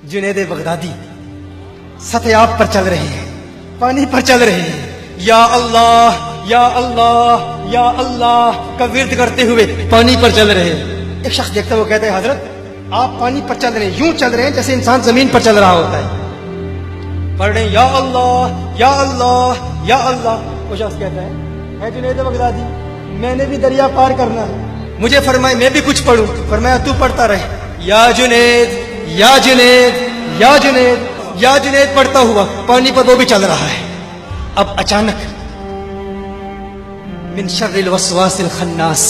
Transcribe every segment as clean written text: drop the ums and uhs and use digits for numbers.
Junaid Baghdadi सतयाब पर चल रहे हैं, पानी पर चल रहे हैं, या अल्लाह या अल्लाह या अल्लाह का विर्द करते हुए पानी पर चल रहे हैं। एक शख्स देखता है, वो कहता है हजरत आप पानी पर चल रहे हैं, यूं चल रहे हैं जैसे इंसान जमीन पर चल रहा होता है। पढ़ रहे हैं या अल्लाह या अल्लाह या अल्लाह। वो शख्स कहता है जुनैद बगदादी मैंने भी दरिया पार करना है, मुझे फरमाए मैं भी कुछ पढ़ूं। फरमाया तू पढ़ता रहे, या जुनैद या जुनैद या जुनैद या जुनैद पढ़ता हुआ पानी पर वो भी चल रहा है। अब अचानक मिन शर्रिल वसवासिल खन्नास,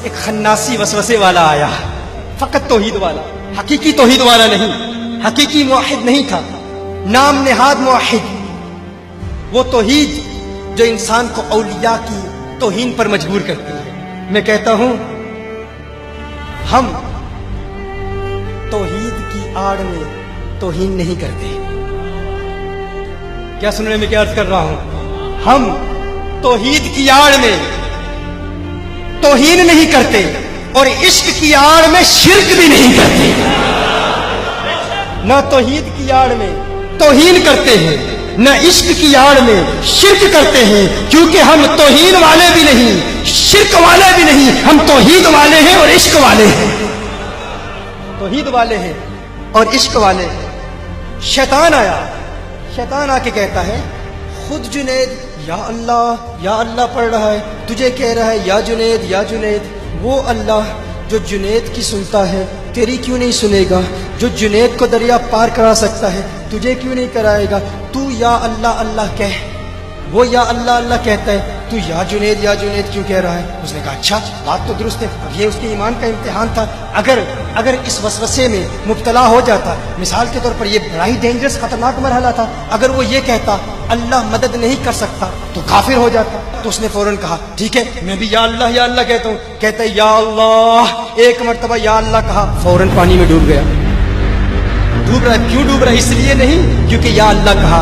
एक खन्नासी वसवसे वाला आया, फकत तौहीद वाला, हकीकी तौहीद वाला नहीं, हकीकी मुआहिद नहीं था, नाम नेहाद मुआहिद। वो तौहीद जो इंसान को औलिया की तौहीन पर मजबूर करती है। मैं कहता हूं हम तौहीद की आड़ में तौहीन नहीं करते। क्या सुनने में क्या अर्ज कर रहा हूं? हम तौहीद की आड़ में तौहीन नहीं करते और इश्क की आड़ में शिर्क भी नहीं करते। ना तौहीद की आड़ में तौहीन करते हैं, न इश्क की आड़ में शिर्क करते हैं, क्योंकि हम तौहीन वाले भी नहीं, शिर्क वाले भी नहीं, हम तौहीद वाले हैं और इश्क वाले हैं। तौहीद वाले हैं और इश्क वाले हैं। शैतान आया, शैतान आके कहता है खुद जुनैद या अल्लाह पढ़ रहा है, तुझे कह रहा है या जुनैद। वो अल्लाह जो जुनैद की सुनता है तेरी क्यों नहीं सुनेगा? जो जुनैद को दरिया पार करा सकता है तुझे क्यों नहीं कराएगा? तू या अल्लाह कह, वो या अल्लाह कहता है, तू या जुनैद क्यों कह रहा है? उसने कहा अच्छा बात तो दुरुस्त है। अब ये उसके ईमान का इम्तिहान था। अगर इस वसवसे में मुब्तला हो जाता, मिसाल के तौर पर ये बड़ा ही डेंजरस खतरनाक मरहला था, अगर वो ये कहता अल्लाह मदद नहीं कर सकता तो काफिर हो जाता। तो उसने फौरन कहा ठीक है मैं भी या अल्लाह कहता हूँ। कहता है या अल्लाह, एक मरतबा या अल्लाह कहा, फौरन पानी में डूब गया। डूब रहा, क्यों डूब रहा? इसलिए नहीं क्योंकि या अल्लाह कहा,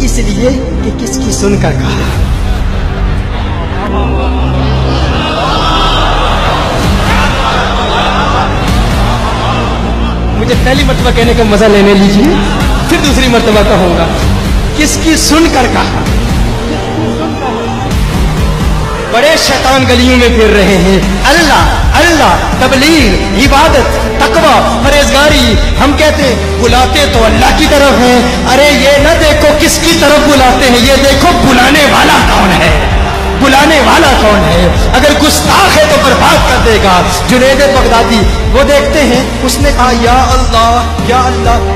इसलिए कि किसकी सुनकर कहा। मुझे पहली मर्तबा कहने का मजा लेने लीजिए, फिर दूसरी मर्तबा कहूंगा किसकी सुनकर कहा। बड़े शैतान गलियों में फिर रहे हैं, अल्लाह तबलीग इबादत तकवा परहेजगारी। हम कहते बुलाते तो अल्लाह की तरफ है, अरे ये न देखो किसकी तरफ बुलाते हैं, ये देखो बुलाने वाला कौन है, बुलाने वाला कौन है। अगर गुस्ताख है तो बर्बाद कर देगा। जुनैद बगदादी वो देखते हैं, उसने कहा या अल्लाह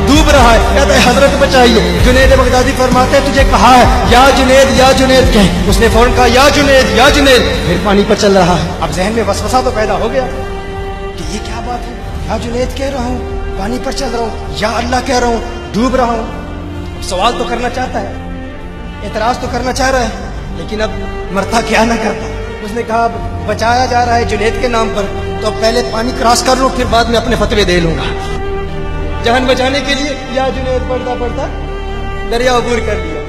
डूब रहा है, कहते हैं हजरत बचाइए। जुनैद बगदादी फरमाते हैं तुझे कहा है या जुनैद कह। उसने फौरन कहा या जुनैद, फिर पानी पर चल रहा है। अब जहन में वसवसा तो पैदा हो गया कि ये क्या बात है, या जुनैद कह रहा हूँ, पानी पर चल रहा हूँ, या अल्लाह कह रहा हूँ, डूब रहा हूँ। सवाल तो करना चाहता है, एतराज तो करना चाह रहा है, लेकिन अब मरता क्या ना करता। उसने कहा बचाया जा रहा है जुनैद के नाम पर, तो अब पहले पानी क्रॉस कर लूं, फिर बाद में अपने फतवे दे लूंगा। जान बचाने के लिए या जुनैद पढ़ता दरिया अबूर कर लिया।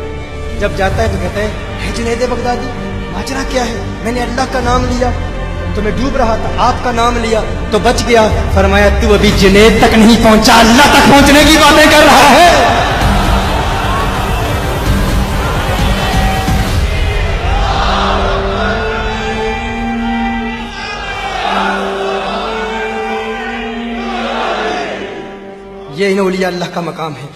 जब जाता है तो कहता है जुनैद बगदादी माजरा क्या है? मैंने अल्लाह का नाम लिया तो मैं डूब रहा था, आपका नाम लिया तो बच गया। फरमाया तू अभी जुनैद तक नहीं पहुंचा, अल्लाह तक पहुंचने की बातें कर रहा है। ये इन औलिया अल्लाह का मकाम है।